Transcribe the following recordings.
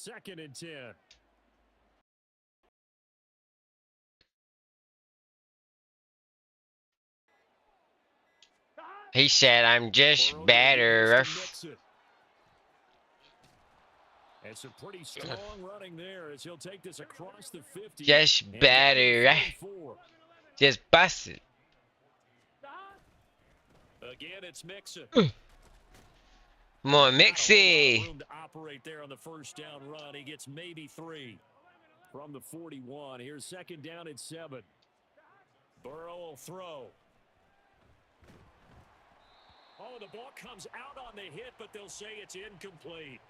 2nd and 10. He said, "I'm just better." It's a pretty strong running there as he'll take this across the 50. Just better. Just bust it. Again, it's Mixon. More Mixie. Room to operate there on the first down run. He gets maybe 3 from the 41. Here's 2nd down at 7. Burrow will throw. Oh, the ball comes out on the hit, but they'll say it's incomplete.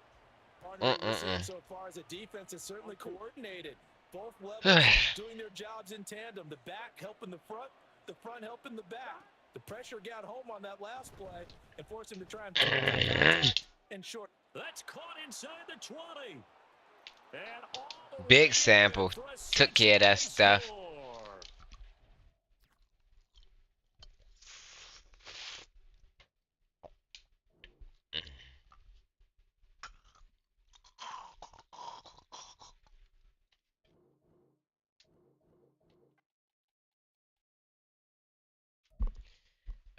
So far as a defense is certainly coordinated. Both levels doing their jobs in tandem. The back helping the front helping the back. The pressure got home on that last play and forced him to try and short. That's caught inside the 20. And Big sample took care of that stuff.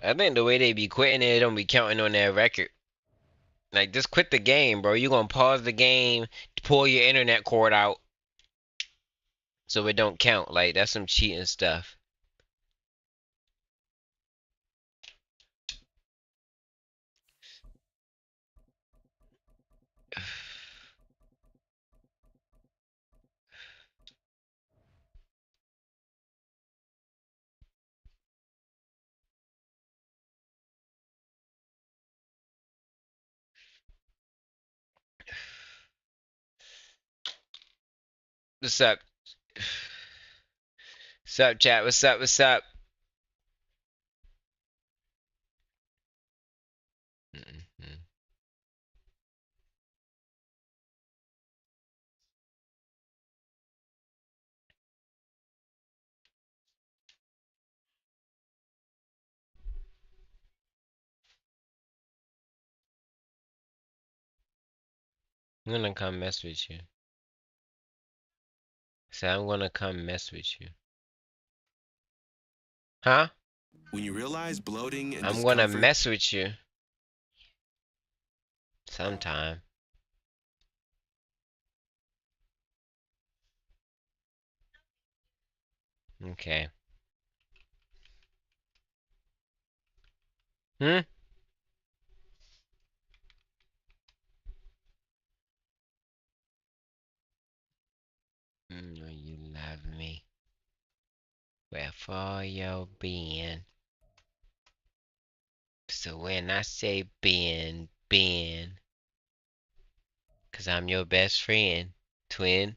I think the way they be quitting it, they don't be counting on their record. Like, just quit the game, bro. You gonna pause the game, pull your internet cord out, so it don't count. Like, that's some cheating stuff. What's up? What's up, chat? What's up? What's up? I'm gonna come mess with you. So I'm gonna come mess with you. Huh? When you realize bloating and I'm gonna mess with you. Sometime. Okay. Hmm? You love me. Wherefore you been? So when I say been, 'cause I'm your best friend, twin.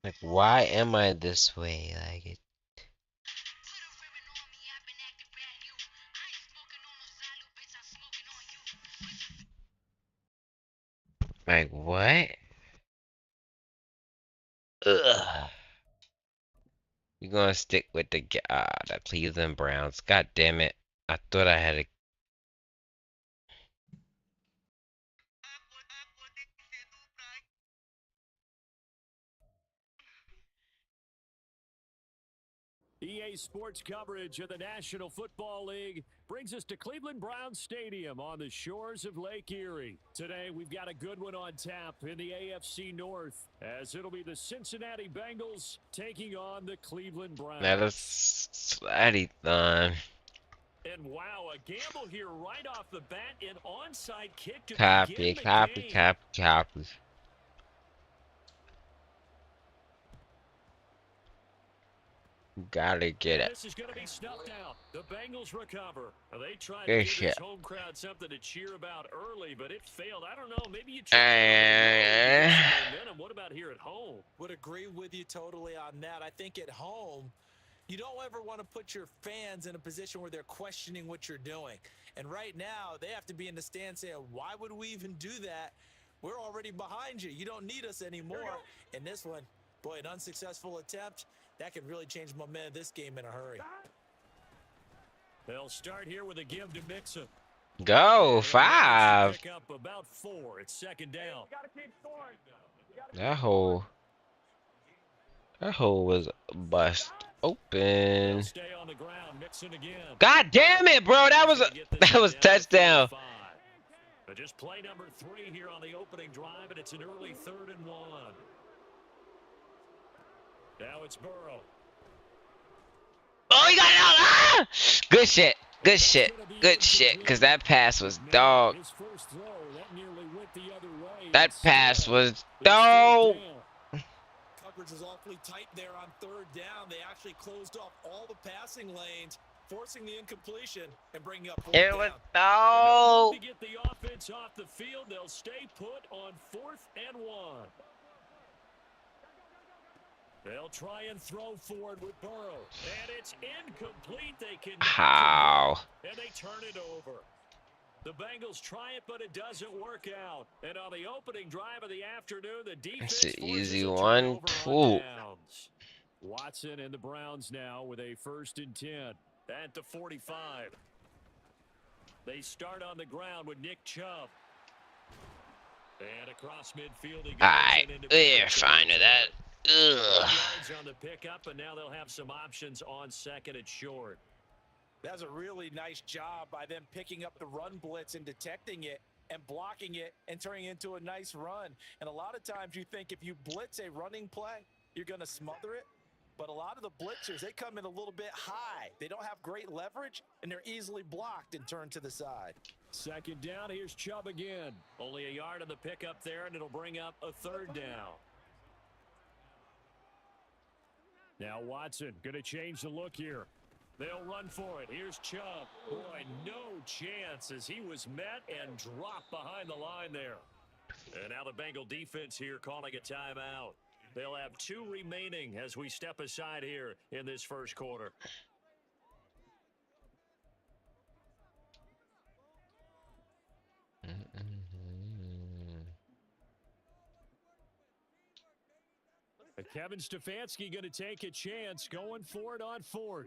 Like, why am I this way? Like it. Like what? Ugh. We're gonna stick with the Cleveland Browns. God damn it! I thought I had a. EA Sports coverage of the National Football League brings us to Cleveland Browns Stadium on the shores of Lake Erie. Today, we've got a good one on tap in the AFC North, as it'll be the Cincinnati Bengals taking on the Cleveland Browns. Now let's slide it on. And wow, a gamble here right off the bat, an onside kick to Copy, begin the copy, game. copy, copy. Gotta get it. This is going to be snuffed out. The Bengals recover. They tried to Good give shit. this home crowd something to cheer about early, but it failed. I don't know. Maybe you try it on the road to get some momentum. What about here at home? Would agree with you totally on that. I think at home, you don't ever want to put your fans in a position where they're questioning what you're doing. And right now, they have to be in the stand saying, why would we even do that? We're already behind you. You don't need us anymore. In this one, boy, an unsuccessful attempt, that could really change momentum of this game in a hurry. They'll start here with a give to Mixon. Go 5. Pick up about 4. It's second down. That hole was bust open. Stay on the ground. Mixon again. God damn it, bro! That was touchdown. But just play number 3 here on the opening drive, and it's an early 3rd and 1. Now it's Burrow. Oh, he got it out! Ah! Good shit. Good shit. Good shit. Because that pass was dog. That pass was dog. Coverage was awfully tight there on 3rd down. They actually closed off all the passing lanes, forcing the incompletion and bringing up 4th down. It was dog. To get the offense off the field, they'll stay put on 4th and 1. They'll try and throw forward with Burrow. And it's incomplete. They can How? and they turn it over. The Bengals try it, but it doesn't work out. And on the opening drive of the afternoon, the defense It's an forces easy a one, turnover on too. downs. Watson and the Browns now with a 1st and 10 at the 45. They start on the ground with Nick Chubb. And across midfield he goes. Alright, we're fine with that. Ugh. On the pickup, and now they'll have some options on 2nd and short. That's a really nice job by them picking up the run blitz and detecting it and blocking it and turning it into a nice run. And a lot of times you think if you blitz a running play, you're going to smother it. But a lot of the blitzers, they come in a little bit high. They don't have great leverage, and they're easily blocked and turned to the side. 2nd down, here's Chubb again. Only a yard on the pickup there, and it'll bring up a 3rd down. Now Watson going to change the look here. They'll run for it. Here's Chubb. Boy, no chance as he was met and dropped behind the line there. And now the Bengal defense here calling a timeout. They'll have 2 remaining as we step aside here in this 1st quarter. Kevin Stefanski going to take a chance, going for it on 4th.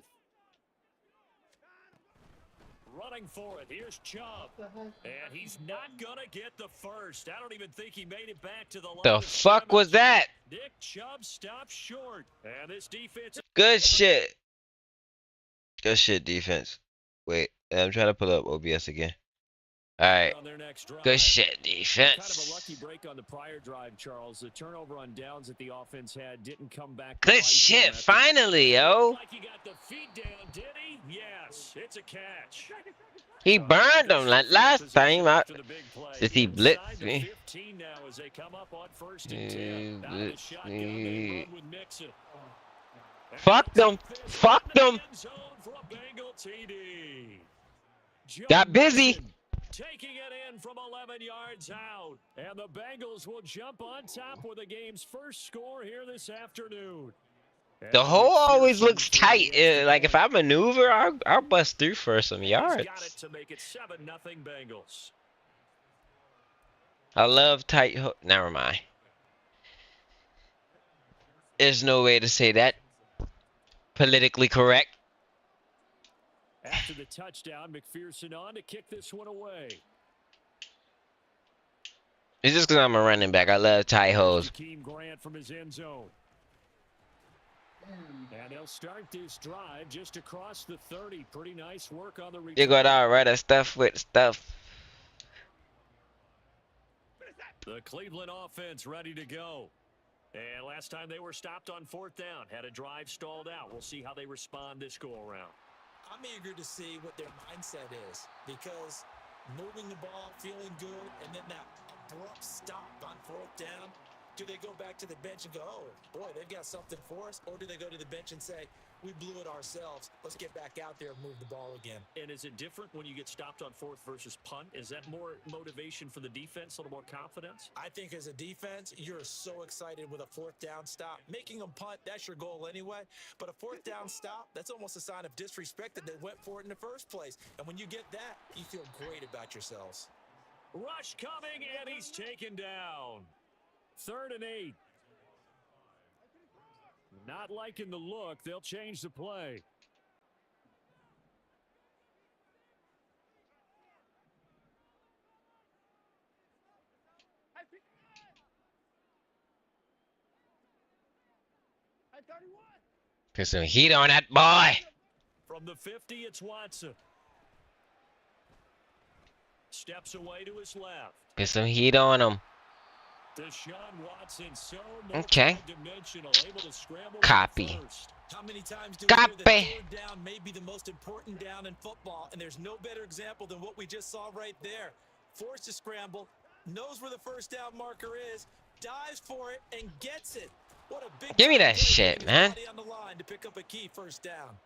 Running for it. Here's Chubb. And he's not going to get the first. I don't even think he made it back to the line. The fuck was that? Nick Chubb stopped short. And this defense. Good shit. Good shit, defense. Wait, I'm trying to pull up OBS again. Alright. Good shit, defense. Kind of a lucky break on the prior drive, Charles. The turnover on downs that the offense had didn't come back. Good shit, finally, yo. Like he got the feet down, did he? Yes, it's a catch. He burned him like last time. Did he blitz me? 15 now as they come up on 1st and 10. Out of the shotgun, they run with Mixon. Fuck them. Fuck them. Got busy. Taking it in from 11 yards out. And the Bengals will jump on top with the game's first score here this afternoon. The hole always looks tight. Like if I maneuver, I'll bust through for some yards. Got it to make it 7-0 Bengals. I love tight hook. Never mind. There's no way to say that politically correct. After the touchdown, McPherson on to kick this one away. It's just because I'm a running back. I love tight holes. Keem Grant from his end zone. And they'll start this drive just across the 30. Pretty nice work on the return. You got all right stuff with stuff. The Cleveland offense ready to go. And last time they were stopped on 4th down. Had a drive stalled out. We'll see how they respond this go around. I'm eager to see what their mindset is because moving the ball, feeling good, and then that abrupt stop on 4th down. Do they go back to the bench and go, oh, boy, they've got something for us? Or do they go to the bench and say, we blew it ourselves. Let's get back out there and move the ball again. And is it different when you get stopped on 4th versus punt? Is that more motivation for the defense, a little more confidence? I think as a defense, you're so excited with a 4th down stop. Making them punt, that's your goal anyway. But a 4th down stop, that's almost a sign of disrespect that they went for it in the first place. And when you get that, you feel great about yourselves. Rush coming, and he's taken down. 3rd and 8. Not liking the look. They'll change the play. Put some heat on that boy. From the 50, it's Watson. Steps away to his left. Put some heat on him. Deshaun Watson, so Okay. multi-dimensional, able to scramble Copy. first. How many times do we hear that Copy. 3rd down may be the most important down in football, and there's no better example than what we just saw right there. Forced to scramble, knows where the 1st down marker is, dives for it, and gets it. What a big Give me time that play, shit, putting his man. body on the line to pick up a key 1st down.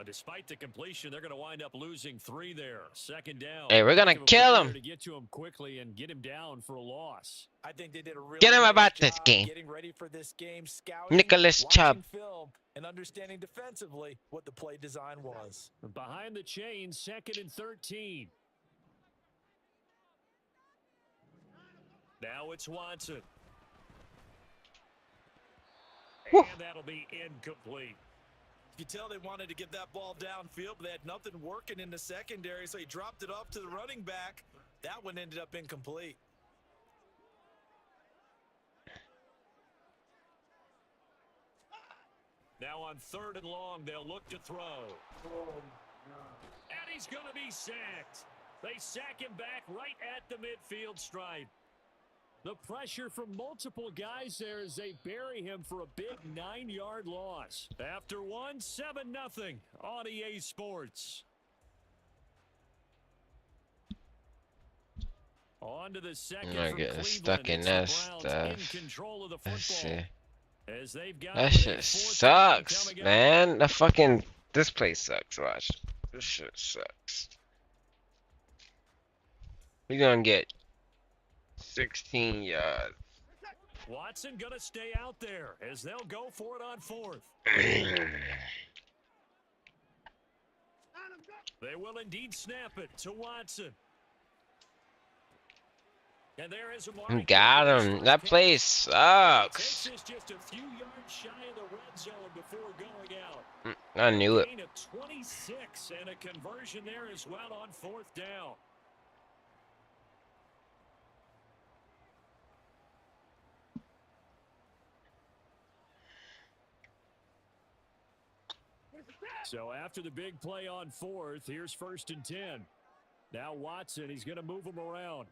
Despite the completion, they're going to wind up losing 3 there. 2nd down. Hey, we're gonna Give him a kill player him. to get to him quickly and get him down for a loss. I think they did a really Get him nice about this job game. getting ready for this game, scouting, Nicholas watching Chubb. film, and understanding defensively what the play design was. Behind the chains, 2nd and 13. Now it's Watson. Whew. And that'll be incomplete. You can tell they wanted to get that ball downfield, but they had nothing working in the secondary, so he dropped it off to the running back. That one ended up incomplete. Now on 3rd and long, they'll look to throw. And he's going to be sacked. They sack him back right at the midfield stripe. The pressure from multiple guys there as they bury him for a big 9-yard loss. After one, 7-0 on EA Sports. On to the second I'm not from getting Cleveland. stuck in It's that the Browns stuff. in control of the Let's football. see. As they've got That it with shit a 4th down sucks, coming up. man. The fucking this place sucks. Watch. This shit sucks. We gonna get 16 yards. Watson gonna stay out there as they'll go for it on 4th. They will indeed snap it to Watson. And there is a Got him. That place sucks. Takes us just a few yards shy of the red zone before going out. I knew it. Gain of 26 and a conversion there as well on 4th down. So after the big play on 4th, here's 1st and 10. Now Watson, he's going to move him around.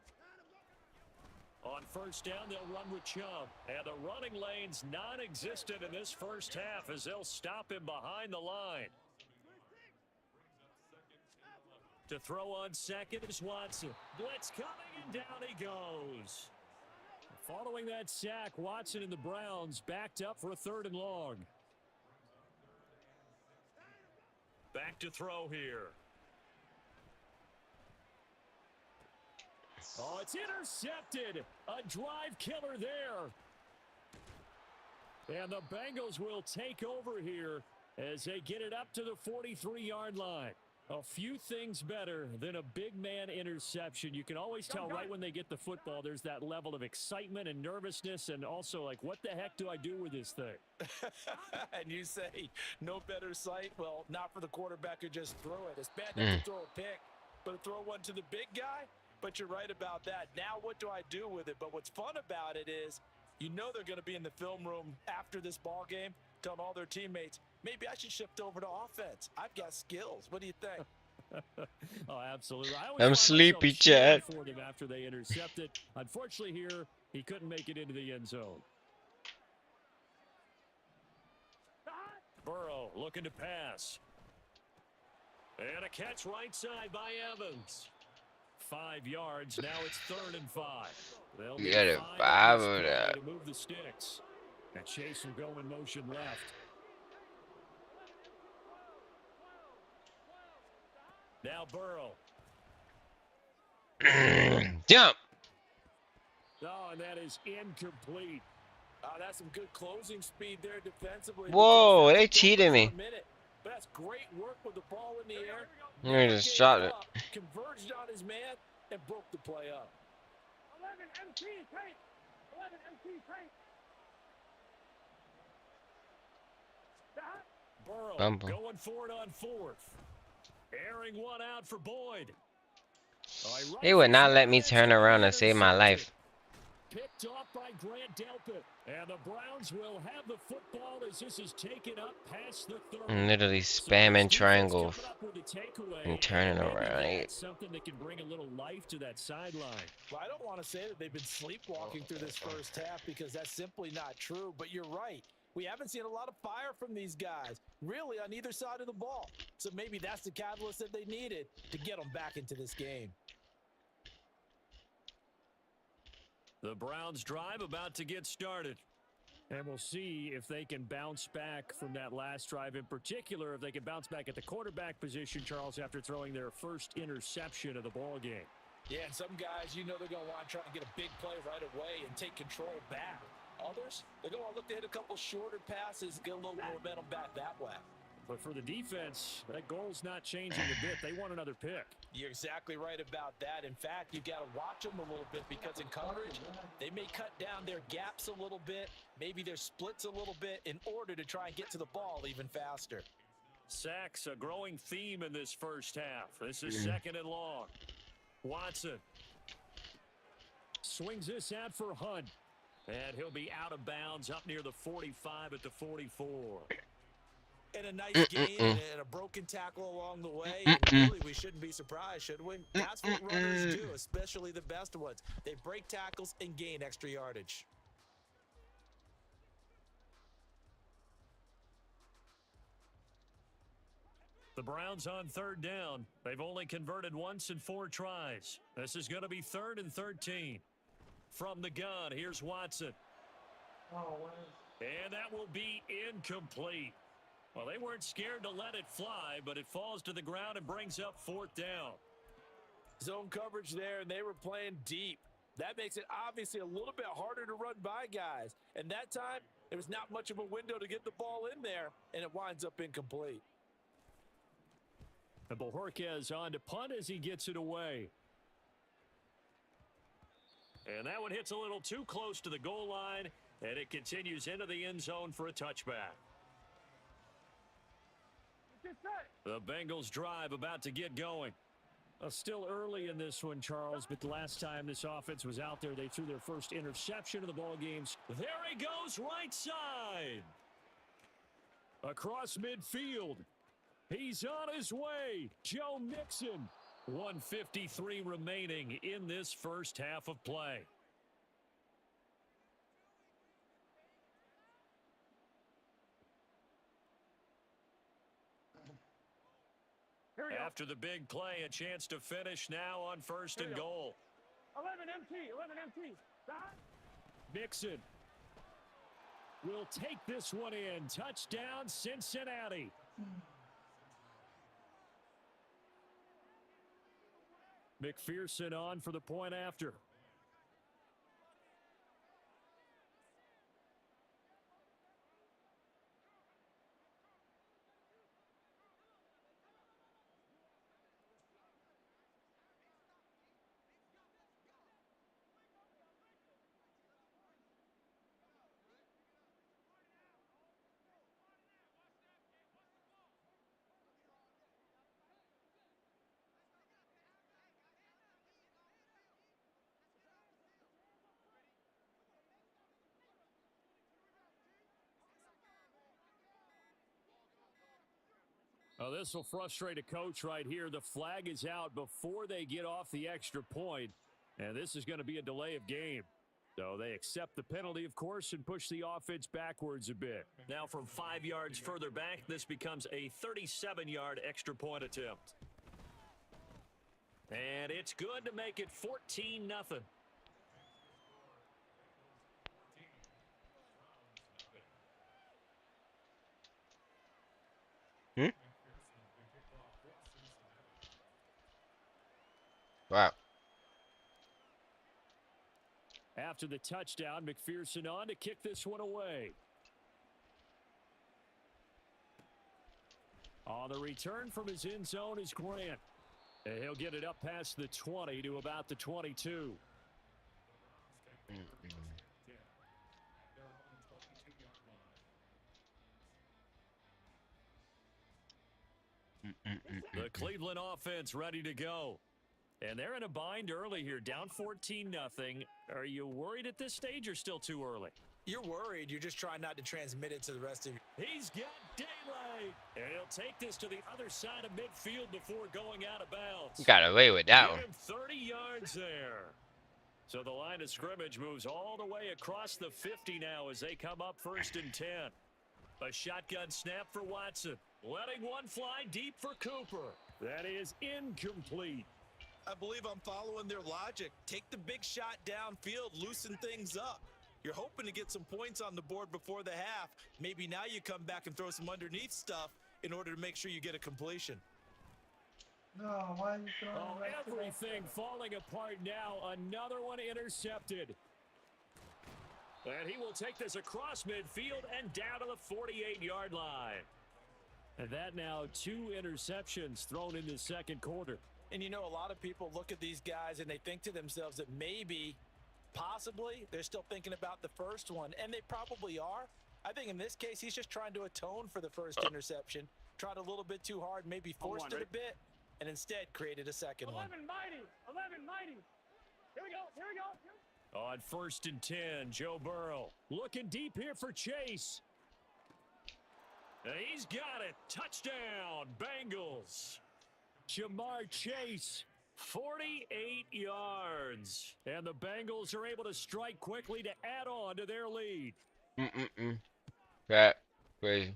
On 1st down, they'll run with Chubb. And the running lane's non-existent in this first half as they'll stop him behind the line. To throw on 2nd is Watson. Blitz coming, and down he goes. Following that sack, Watson and the Browns backed up for a 3rd and long. Back to throw here. Oh, it's intercepted. A drive killer there. And the Bengals will take over here as they get it up to the 43-yard line. A few things better than a big man interception. You can always tell right when they get the football, there's that level of excitement and nervousness and also like, what the heck do I do with this thing? And you say, no better sight? Well, not for the quarterback who just threw it. It's bad to throw a pick, but throw one to the big guy? But you're right about that. Now what do I do with it? But what's fun about it is, you know they're going to be in the film room after this ball game, telling all their teammates, maybe I should shift over to offense. I've got skills. What do you think? Oh, absolutely. I'm sleepy, Chad. For them after they intercepted. Unfortunately here, he couldn't make it into the end zone. Burrow looking to pass. And a catch right side by Evans. 5 yards. Now it's 3rd and 5. They'll You need got a 5 on five this of play that. to move the sticks. And Chase will go in motion left. Now Burrow. Jump. Oh, and that is incomplete. That's some good closing speed there defensively. Whoa, because they that was cheated open me. for a minute. But that's great work with the ball in the air. They Never just gave shot it. up, converged on his man, and broke the play up. 11 MT tape. 11 MT tape. Burrow Bumble. going for it on 4th. Airing one out for Boyd. They would not let me turn around and save my life. Picked off by Grant Delpit. And the Browns will have the football as this is taken up past the 30. I'm literally spamming triangles and turning around. Something that can bring a little life to that sideline. Well, I don't want to say that they've been sleepwalking through this first half because that's simply not true, but you're right. We haven't seen a lot of fire from these guys, really, on either side of the ball. So maybe that's the catalyst that they needed to get them back into this game. The Browns drive about to get started. And we'll see if they can bounce back from that last drive in particular, if they can bounce back at the quarterback position, Charles, after throwing their first interception of the ball game. Yeah, and some guys, you know they're going to want to try to get a big play right away and take control back. Others, they're going to look to hit a couple shorter passes, get a little momentum back that way. But for the defense, that goal's not changing a bit. They want another pick. You're exactly right about that. In fact, you've got to watch them a little bit because in coverage, they may cut down their gaps a little bit, maybe their splits a little bit in order to try and get to the ball even faster. Sacks, a growing theme in this first half. This is 2nd and long. Watson swings this out for Hunt. And he'll be out of bounds up near the 45 at the 44. And a nice gain and a broken tackle along the way. And really, we shouldn't be surprised, should we? That's what runners do, especially the best ones. They break tackles and gain extra yardage. The Browns on 3rd down. They've only converted once in 4 tries. This is going to be 3rd and 13. From the gun, here's Watson. And that will be incomplete. Well, they weren't scared to let it fly, but it falls to the ground and brings up 4th down. Zone coverage there, and they were playing deep. That makes it obviously a little bit harder to run by guys. And that time, there was not much of a window to get the ball in there, and it winds up incomplete. And Bojorquez on to punt as he gets it away. And that one hits a little too close to the goal line, and it continues into the end zone for a touchback. The Bengals drive about to get going. Still early in this one, Charles, but the last time this offense was out there, they threw their first interception of the ball games. There he goes, right side. Across midfield. He's on his way. Joe Mixon. 1:53 remaining in this first half of play. After the big play, a chance to finish now on 1st and goal. 11 MT. 11 MT. Mixon will take this one in. Touchdown, Cincinnati. McPherson on for the point after. Oh, this will frustrate a coach right here. The flag is out before they get off the extra point, and this is going to be a delay of game. So they accept the penalty, of course, and push the offense backwards a bit. Now from 5 yards further back, this becomes a 37-yard extra point attempt. And it's good to make it 14-0. Wow. After the touchdown, McPherson on to kick this one away. On the return from his end zone is Grant. And he'll get it up past the 20 to about the 22. The Cleveland offense ready to go. And they're in a bind early here, down 14-0. Are you worried at this stage or still too early? You're worried. You're just trying not to transmit it to the rest of you. He's got daylight. And he'll take this to the other side of midfield before going out of bounds. Got away with that Give one. him 30 yards there. So the line of scrimmage moves all the way across the 50 now as they come up 1st and 10. A shotgun snap for Watson. Letting one fly deep for Cooper. That is incomplete. I believe I'm following their logic. Take the big shot downfield, loosen things up. You're hoping to get some points on the board before the half. Maybe now you come back and throw some underneath stuff in order to make sure you get a completion. No, why are you throwing Oh, back to that? everything falling apart now. Another one intercepted. And he will take this across midfield and down to the 48-yard line. And that now 2 interceptions thrown in the second quarter. And you know, a lot of people look at these guys and they think to themselves that maybe, possibly, they're still thinking about the first one. And they probably are. I think in this case, he's just trying to atone for the first interception. Tried a little bit too hard, maybe forced it a bit, and instead created a second one. 11 mighty. 11 mighty. Here we go. Here we go. On 1st and 10, Joe Burrow looking deep here for Chase. And he's got it. Touchdown, Bengals. Jamar Chase, 48 yards. And the Bengals are able to strike quickly to add on to their lead. That crazy.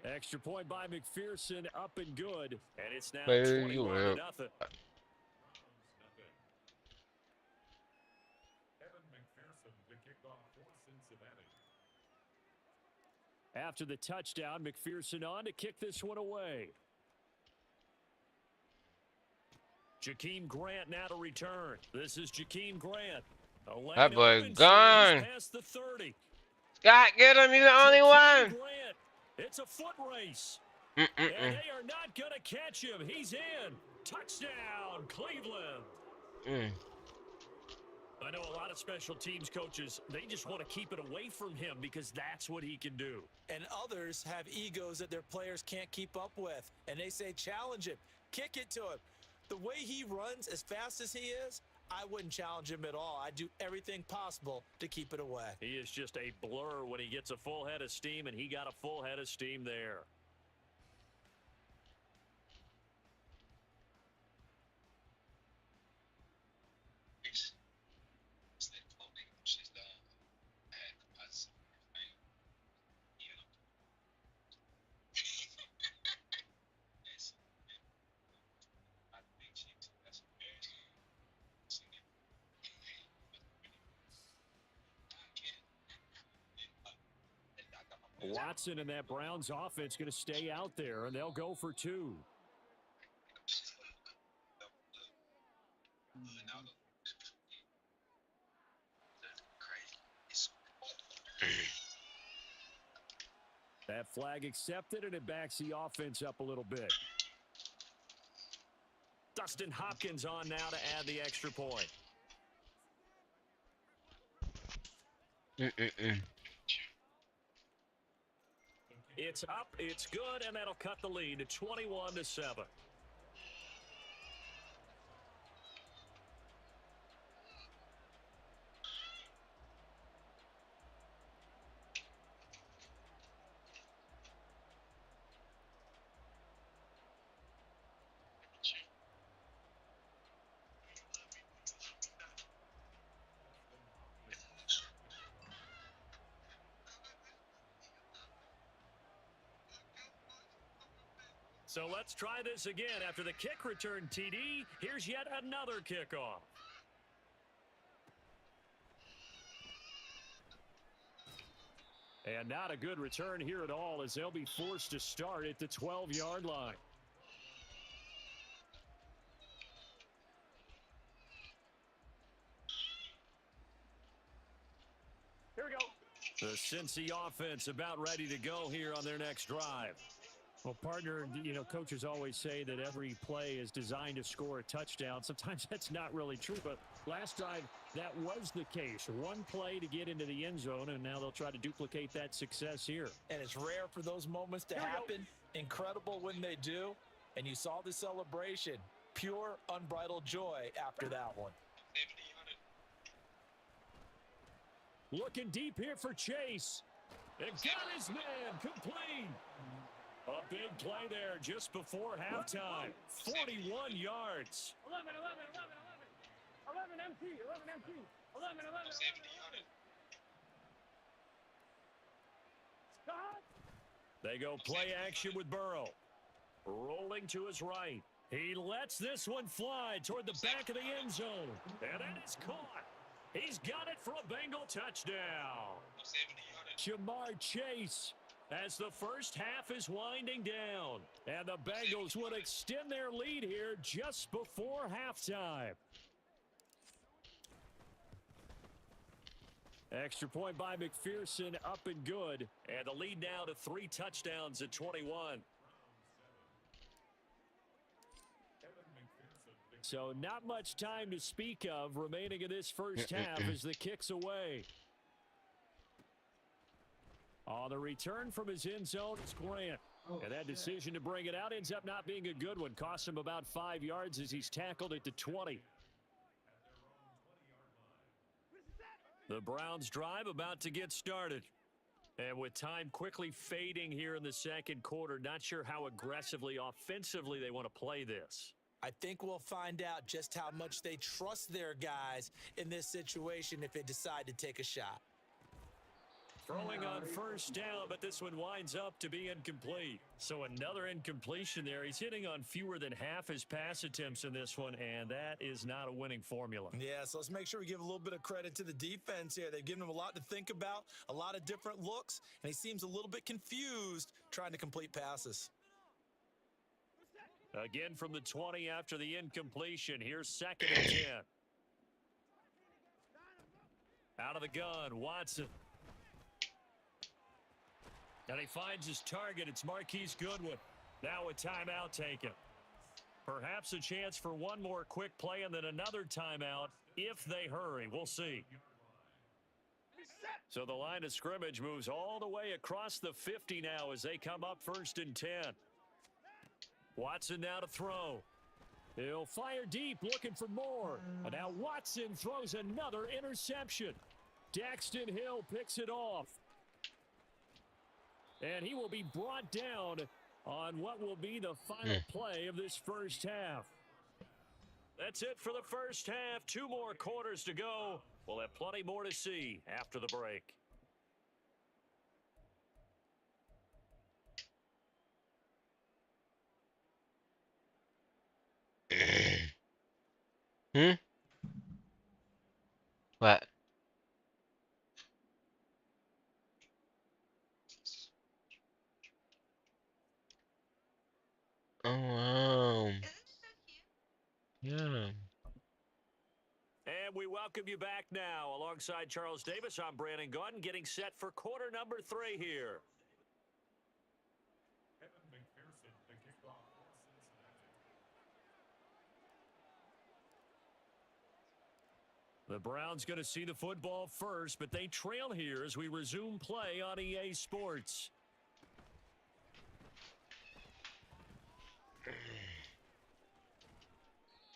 Extra point by McPherson, up and good. And it's now Where you 21-0. After the touchdown, McPherson on to kick this one away. Jakeem Grant now to return. This is Jakeem Grant. That boy gone. Past the 30. Scott, get him. He's the only Jakeem one. Grant. It's a foot race. And they are not going to catch him. He's in. Touchdown, Cleveland. I know a lot of special teams coaches, they just want to keep it away from him because that's what he can do. And others have egos that their players can't keep up with. And they say, challenge him, kick it to him. The way he runs as fast as he is, I wouldn't challenge him at all. I'd do everything possible to keep it away. He is just a blur when he gets a full head of steam, and he got a full head of steam there. Watson and that Browns offense going to stay out there, and they'll go for 2. That flag accepted, and it backs the offense up a little bit. Dustin Hopkins on now to add the extra point. It's up, it's good, and that'll cut the lead to 21-7. So let's try this again. After the kick return TD, here's yet another kickoff. And not a good return here at all as they'll be forced to start at the 12-yard line. Here we go. The Cincy offense about ready to go here on their next drive. Well, partner, coaches always say that every play is designed to score a touchdown. Sometimes that's not really true, but last drive, that was the case. One play to get into the end zone, and now they'll try to duplicate that success here. And it's rare for those moments to happen. Incredible when they do. And you saw the celebration. Pure, unbridled joy after that one. Looking deep here for Chase. And got his man complete. A big play there just before halftime. 41 yards. 11, 11, 11, 11. 11 MT, 11 MT. 11, 11, 11. Stop. They go play action with Burrow. Rolling to his right. He lets this one fly toward the back of the end zone. And that is caught. He's got it for a Bengal touchdown. Jamar Chase as the first half is winding down. And the Bengals would extend their lead here just before halftime. Extra point by McPherson, up and good. And the lead now to 3 touchdowns at 21. So not much time to speak of remaining in this first half as the kick's away. On the return from his end zone, it's Grant. And that decision to bring it out ends up not being a good one. Cost him about 5 yards as he's tackled at the 20. The Browns drive about to get started. And with time quickly fading here in the second quarter, not sure how aggressively, offensively they want to play this. I think we'll find out just how much they trust their guys in this situation if they decide to take a shot. Throwing on first down, but this one winds up to be incomplete. So another incompletion there. He's hitting on fewer than half his pass attempts in this one, and that is not a winning formula. Yeah, so let's make sure we give a little bit of credit to the defense here. They've given him a lot to think about, a lot of different looks, and he seems a little bit confused trying to complete passes. Again from the 20 after the incompletion. Here's 2nd and 10. Out of the gun, Watson. And he finds his target. It's Marquise Goodwin. Now a timeout taken. Perhaps a chance for one more quick play and then another timeout if they hurry. We'll see. So the line of scrimmage moves all the way across the 50 now as they come up 1st and 10. Watson now to throw. He'll fire deep, looking for more. And now Watson throws another interception. Daxton Hill picks it off. And he will be brought down on what will be the final play of this first half. That's it for the first half. 2 more quarters to go. We'll have plenty more to see after the break. What? Oh, yeah. And we welcome you back now. Alongside Charles Davis, I'm Brandon Gordon, getting set for quarter number 3 here. The Browns going to see the football first, but they trail here as we resume play on EA Sports.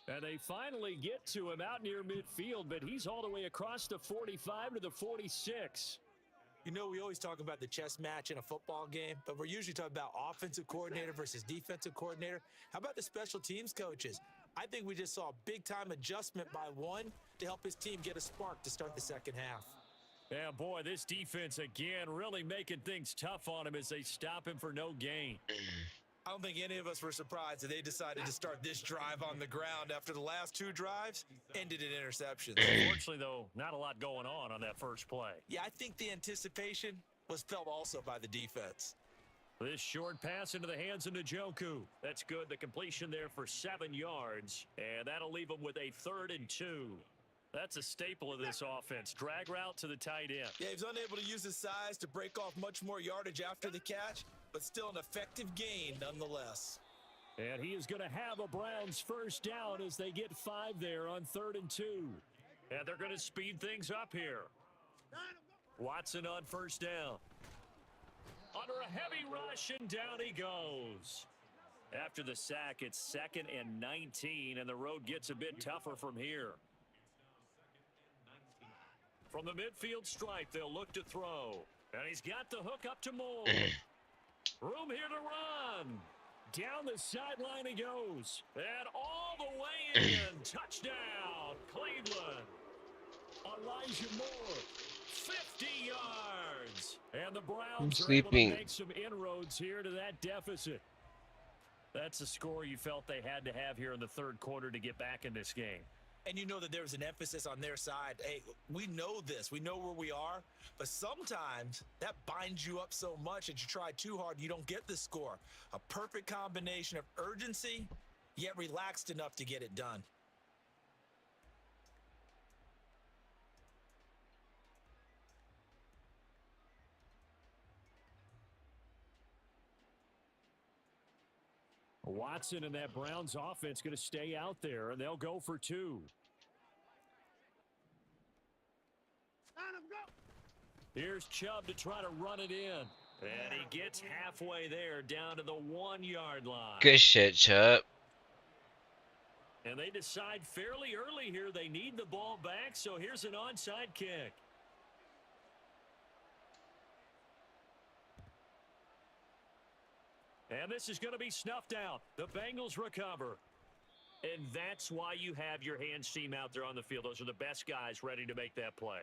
And they finally get to him out near midfield, but he's all the way across the 45 to the 46. You know, we always talk about the chess match in a football game, but we're usually talking about offensive coordinator versus defensive coordinator. How about the special teams coaches? I think we just saw a big-time adjustment by one to help his team get a spark to start the second half. Yeah, boy, this defense again really making things tough on him as they stop him for no gain. I don't think any of us were surprised that they decided to start this drive on the ground after the last 2 drives ended in interceptions. Unfortunately, though, not a lot going on that first play. Yeah, I think the anticipation was felt also by the defense. This short pass into the hands of Njoku. That's good. The completion there for 7 yards, and that'll leave them with a 3rd and 2. That's a staple of this offense. Drag route to the tight end. Yeah, he's unable to use his size to break off much more yardage after the catch, but still an effective gain nonetheless. And he is going to have a Browns first down as they get 5 there on 3rd and 2. And they're going to speed things up here. Watson on first down. Under a heavy rush, and down he goes. After the sack, it's 2nd and 19, and the road gets a bit tougher from here. From the midfield stripe, they'll look to throw. And he's got the hook up to Moore. Room here to run. Down the sideline he goes. And all the way in. Touchdown, Cleveland. Elijah Moore, 50 yards. And the Browns are able to make some inroads here to that deficit. That's a score you felt they had to have here in the 3rd quarter to get back in this game. And you know that there was an emphasis on their side. Hey, we know this. We know where we are. But sometimes that binds you up so much that you try too hard, you don't get the score. A perfect combination of urgency, yet relaxed enough to get it done. Watson and that Browns offense going to stay out there, and they'll go for 2. Here's Chubb to try to run it in. And he gets halfway there down to the 1-yard line. Good shit, Chubb. And they decide fairly early here they need the ball back, so here's an onside kick. And this is going to be snuffed out. The Bengals recover. And that's why you have your hands team out there on the field. Those are the best guys ready to make that play.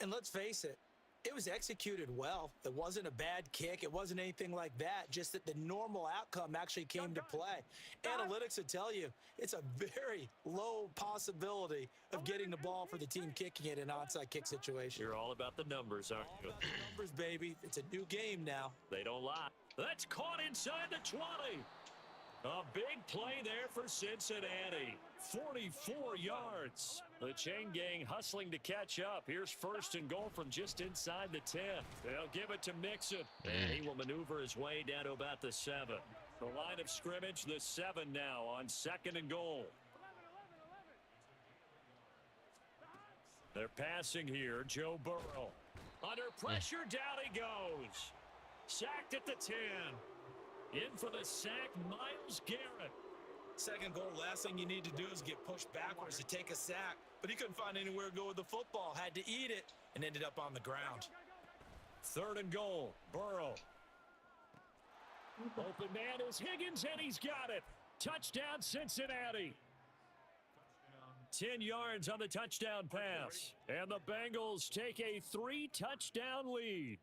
And let's face it, it was executed well. It wasn't a bad kick. It wasn't anything like that. Just that the normal outcome actually came to play. Analytics will tell you it's a very low possibility of getting the ball for the team kicking it in an onside kick situation. You're all about the numbers, aren't you? All about the numbers, baby. It's a new game now. They don't lie. That's caught inside the 20. A big play there for Cincinnati. 44 yards. The chain gang hustling to catch up. Here's 1st and goal from just inside the 10. They'll give it to Mixon. And he will maneuver his way down to about the 7. The line of scrimmage, the 7 now on 2nd and goal. They're passing here. Joe Burrow. Under pressure, down he goes. Sacked at the 10. In for the sack, Myles Garrett. 2nd goal, last thing you need to do is get pushed backwards to take a sack. But he couldn't find anywhere to go with the football. Had to eat it and ended up on the ground. 3rd and goal, Burrow. Open man is Higgins, and he's got it. Touchdown, Cincinnati. 10 yards on the touchdown pass. And the Bengals take a 3-touchdown lead.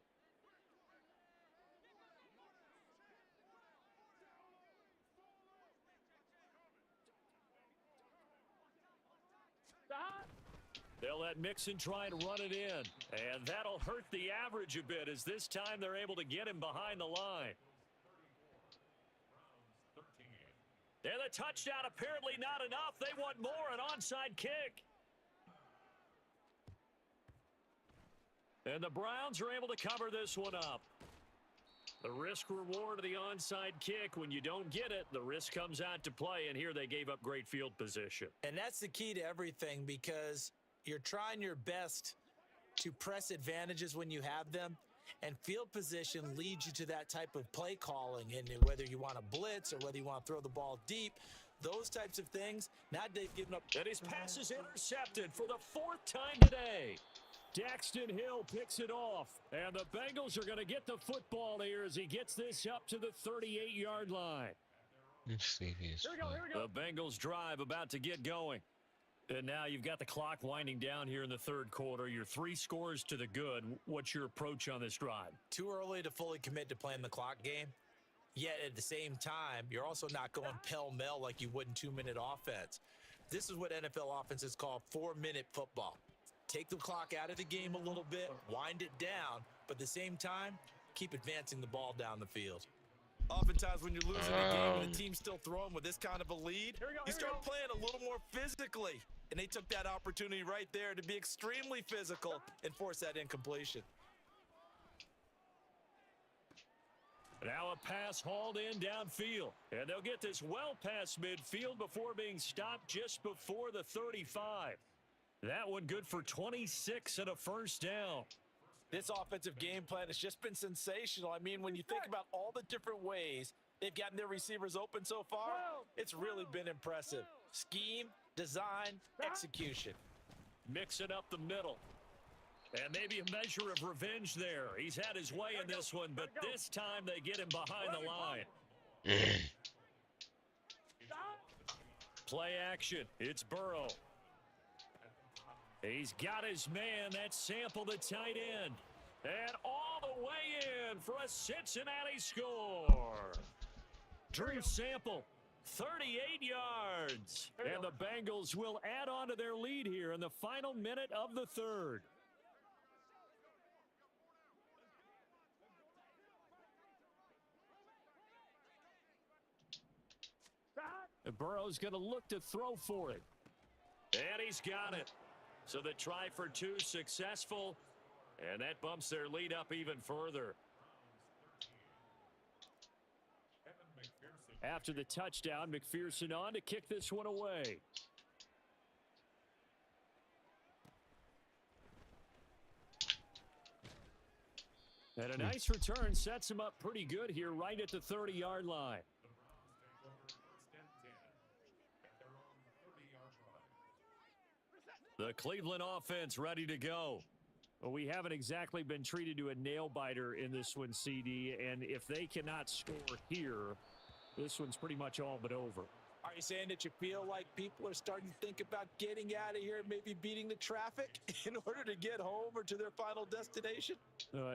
They'll let Mixon try and run it in. And that'll hurt the average a bit as this time they're able to get him behind the line. And the touchdown apparently not enough. They want more, an onside kick. And the Browns are able to cover this one up. The risk reward of the onside kick, when you don't get it, the risk comes out to play, and here they gave up great field position. And that's the key to everything, because you're trying your best to press advantages when you have them, and field position leads you to that type of play calling. And whether you want to blitz or whether you want to throw the ball deep, those types of things, now they've given up. And his pass is intercepted for the 4th time today. Daxton Hill picks it off, and the Bengals are going to get the football here as he gets this up to the 38-yard line. Let's see Here we go. The Bengals drive about to get going. And now you've got the clock winding down here in the 3rd quarter. You're 3 scores to the good. What's your approach on this drive? Too early to fully commit to playing the clock game. Yet at the same time, you're also not going pell-mell like you would in 2-minute offense. This is what NFL offenses call 4-minute football. Take the clock out of the game a little bit, wind it down, but at the same time, keep advancing the ball down the field. Oftentimes when you're losing a game and the team's still throwing with this kind of a lead, you start playing a little more physically. And they took that opportunity right there to be extremely physical and force that incompletion. Now a pass hauled in downfield. And they'll get this well past midfield before being stopped just before the 35. That one good for 26 and a first down. This offensive game plan has just been sensational. I mean, when you think about all the different ways they've gotten their receivers open so far, it's really been impressive. Scheme, design, execution. Mixing up the middle. And maybe a measure of revenge there. He's had his way in this one, but this time they get him behind the line. Play action. It's Burrow. He's got his man. That's Sample, the tight end. And all the way in for a Cincinnati score. Drew Sample, 38 yards. And the Bengals will add on to their lead here in the final minute of the third. And Burrow's going to look to throw for it. And he's got it. So the try for two successful. And that bumps their lead up even further. After the touchdown, McPherson on to kick this one away. And a nice return sets him up pretty good here right at the 30-yard line. The Cleveland offense ready to go. Well, we haven't exactly been treated to a nail-biter in this one, CD, and if they cannot score here, this one's pretty much all but over. Are you saying that you feel like people are starting to think about getting out of here and maybe beating the traffic in order to get home or to their final destination?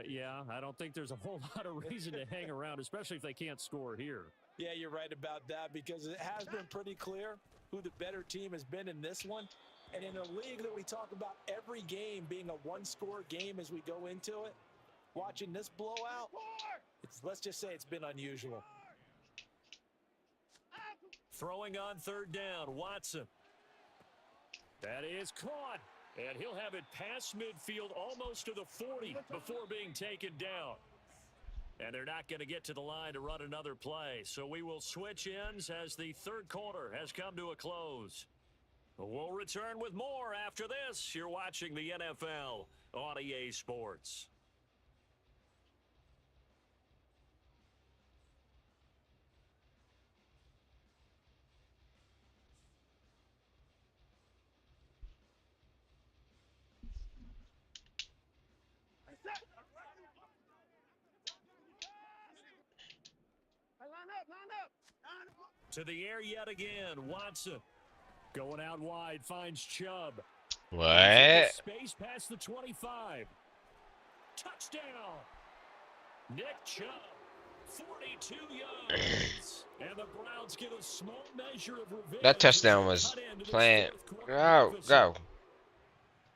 Yeah, I don't think there's a whole lot of reason to hang around, especially if they can't score here. Yeah, you're right about that because it has been pretty clear who the better team has been in this one. And in a league that we talk about every game being a one-score game as we go into it, watching this blowout, let's just say it's been unusual. Throwing on third down, Watson. That is caught. And he'll have it past midfield almost to the 40 before being taken down. And they're not going to get to the line to run another play. So we will switch ends as the third quarter has come to a close. We'll return with more after this. You're watching the NFL on EA Sports. To the air yet again, Watson. Going out wide, finds Chubb. What? Space past the 25. Touchdown. Nick Chubb, 42 yards. And the Browns get a small measure of revenge. That touchdown was playing. Go.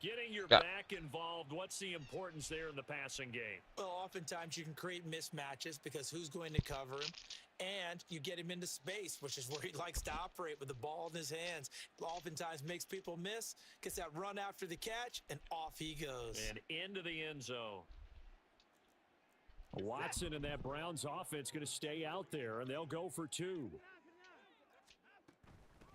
Getting your back involved, what's the importance there in the passing game? Well, oftentimes you can create mismatches because who's going to cover him? And you get him into space, which is where he likes to operate with the ball in his hands. Oftentimes makes people miss, gets that run after the catch, and off he goes. And into the end zone. Watson and that Browns offense going to stay out there, and they'll go for two.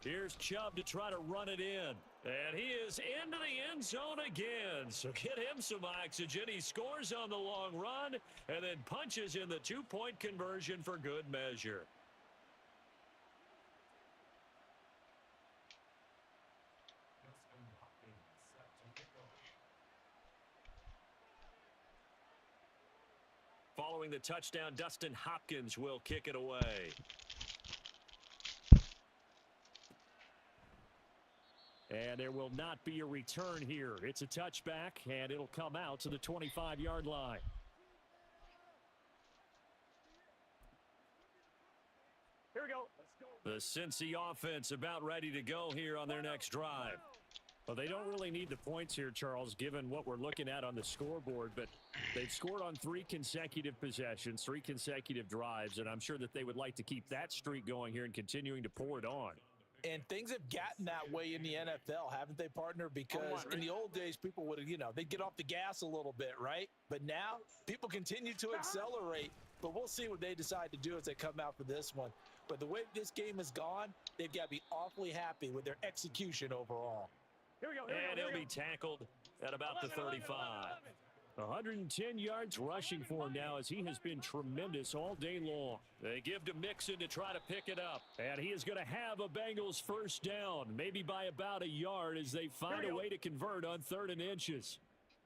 Here's Chubb to try to run it in. And he is into the end zone again. So get him some oxygen. He scores on the long run and then punches in the two-point conversion for good measure. Following the touchdown, Dustin Hopkins will kick it away. And there will not be a return here. It's a touchback, and it'll come out to the 25-yard line. The Cincy offense about ready to go here on their next drive. Well, they don't really need the points here, Charles, given what we're looking at on the scoreboard, but they've scored on 3 consecutive possessions, 3 consecutive drives, and I'm sure that they would like to keep that streak going here and continuing to pour it on. And things have gotten that way in the NFL, haven't they, partner? Because in the old days, people would, they'd get off the gas a little bit, right? But now people continue to accelerate, but we'll see what they decide to do as they come out for this one. But the way this game has gone, they've got to be awfully happy with their execution overall. Here we go. And he'll be tackled at about the 35. 110 yards rushing for him now as he has been tremendous all day long. They give to Mixon to try to pick it up. And he is going to have a Bengals first down, maybe by about a yard as they find a way to convert on 3rd and inches.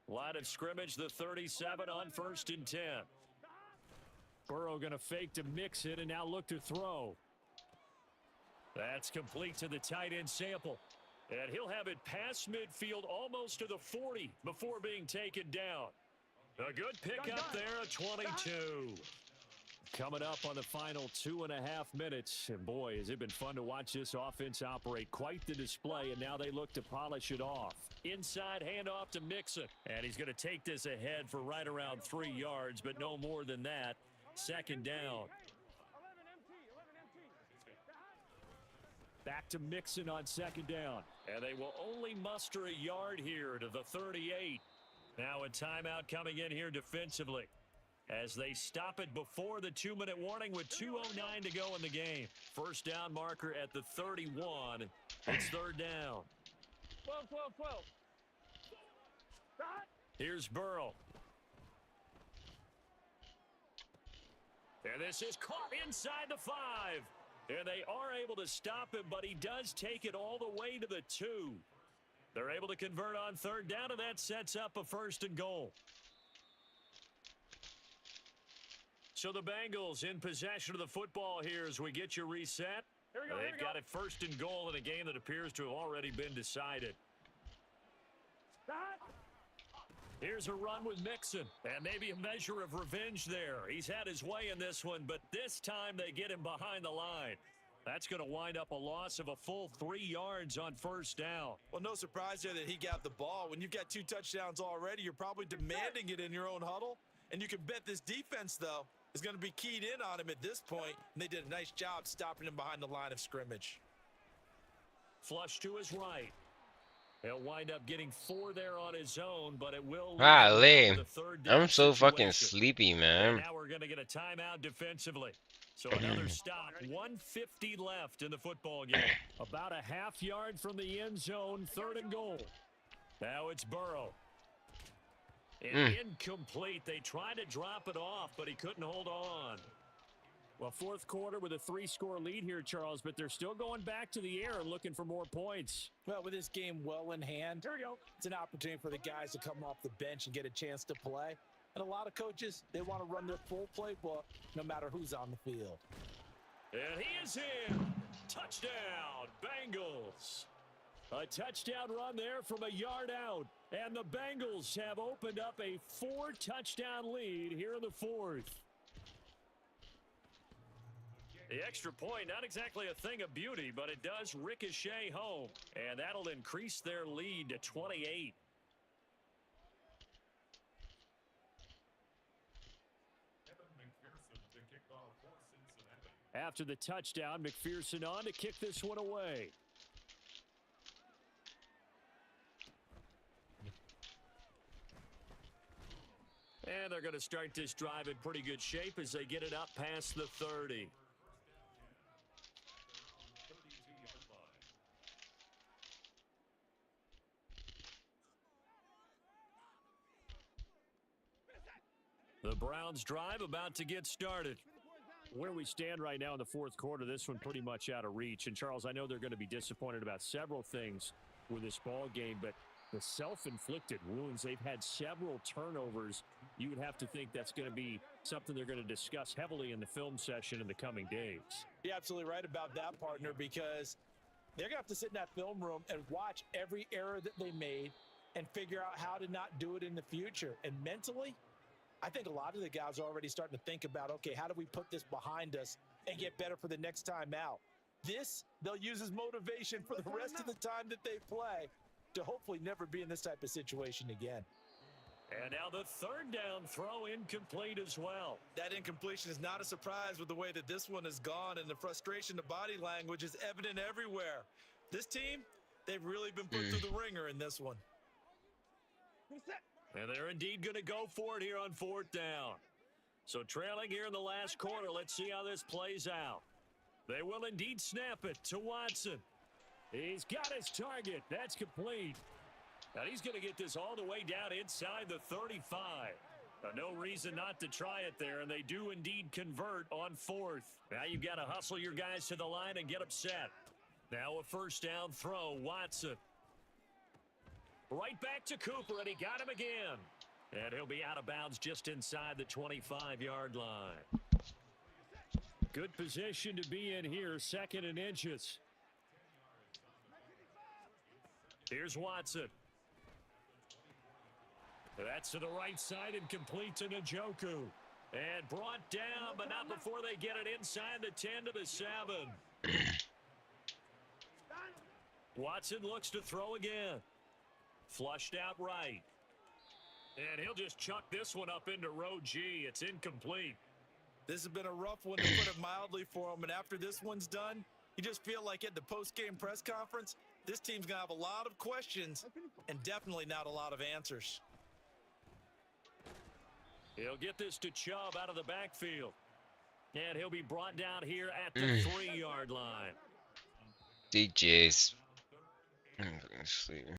Line of scrimmage, the 37 on 1st and 10. Burrow going to fake to Mixon and now look to throw. That's complete to the tight end Sample. And he'll have it past midfield almost to the 40 before being taken down. A good pickup there at 22. Coming up on the final 2.5 minutes. And boy, has it been fun to watch this offense operate. Quite the display, and now they look to polish it off. Inside handoff to Mixon. And he's going to take this ahead for right around 3 yards, but no more than that. 2nd down. Back to Mixon on 2nd down. And they will only muster a yard here to the 38. Now a timeout coming in here defensively as they stop it before the 2-minute warning with 2:09 to go in the game. First down marker at the 31. It's 3rd down. 12. Here's Burrow. And this is caught inside the 5. And they are able to stop him, but he does take it all the way to the 2. They're able to convert on 3rd down, and that sets up a 1st and goal. So the Bengals in possession of the football here as we get you reset. They've got it 1st and goal in a game that appears to have already been decided. Here's a run with Mixon, and maybe a measure of revenge there. He's had his way in this one, but this time they get him behind the line. That's going to wind up a loss of a full 3 yards on 1st down. Well, no surprise there that he got the ball. When you've got 2 touchdowns already, you're probably demanding it in your own huddle. And you can bet this defense, though, is going to be keyed in on him at this point. And they did a nice job stopping him behind the line of scrimmage. Flush to his right. He'll wind up getting 4 there on his own, but it will. I'm so fucking sleepy, man. Now we're going to get a timeout defensively. So another stop. 1:50 left in the football game. About a half yard from the end zone. 3rd and goal. Now it's Burrow. Incomplete. They tried to drop it off, but he couldn't hold on. Well, 4th quarter with a 3-score lead here, Charles, but they're still going back to the air and looking for more points. Well, with this game well in hand, it's an opportunity for the guys to come off the bench and get a chance to play. And a lot of coaches, they want to run their full playbook no matter who's on the field. And he is in. Touchdown, Bengals. A touchdown run there from a yard out. And the Bengals have opened up a 4-touchdown lead here in the 4th. The extra point, not exactly a thing of beauty, but it does ricochet home. And that'll increase their lead to 28. After the touchdown, McPherson on to kick this one away. And they're going to start this drive in pretty good shape as they get it up past the 30. The Browns drive about to get started. Where we stand right now in the 4th quarter, this one pretty much out of reach. And, Charles, I know they're going to be disappointed about several things with this ball game, but the self-inflicted wounds, they've had several turnovers. You would have to think that's going to be something they're going to discuss heavily in the film session in the coming days. You're absolutely right about that, partner, because they're going to have to sit in that film room and watch every error that they made and figure out how to not do it in the future. And mentally, I think a lot of the guys are already starting to think about, okay, how do we put this behind us and get better for the next time out? This, they'll use as motivation for the rest of the time that they play to hopefully never be in this type of situation again. And now the third down throw incomplete as well. That incompletion is not a surprise with the way that this one has gone, and the frustration, the body language is evident everywhere. This team, they've really been put through the ringer in this one. And they're indeed going to go for it here on fourth down. So trailing here in the last quarter, let's see how this plays out. They will indeed snap it to Watson. He's got his target. That's complete. And he's going to get this all the way down inside the 35. No reason not to try it there, and they do indeed convert on fourth. Now you've got to hustle your guys to the line and get them set. Now a first down throw, Watson. Right back to Cooper, and he got him again. And he'll be out of bounds just inside the 25-yard line. Good position to be in here, second and inches. Here's Watson. That's to the right side and complete to Njoku. And brought down, but not before they get it inside the 10 to the 7. Watson looks to throw again. Flushed out right. And he'll just chuck this one up into row G. It's incomplete. This has been a rough one, to put it mildly, for him. And after this one's done, you just feel like at the post-game press conference, this team's going to have a lot of questions and definitely not a lot of answers. He'll get this to Chubb out of the backfield. And he'll be brought down here at the 3-yard line. DJs. I'm going to sleep.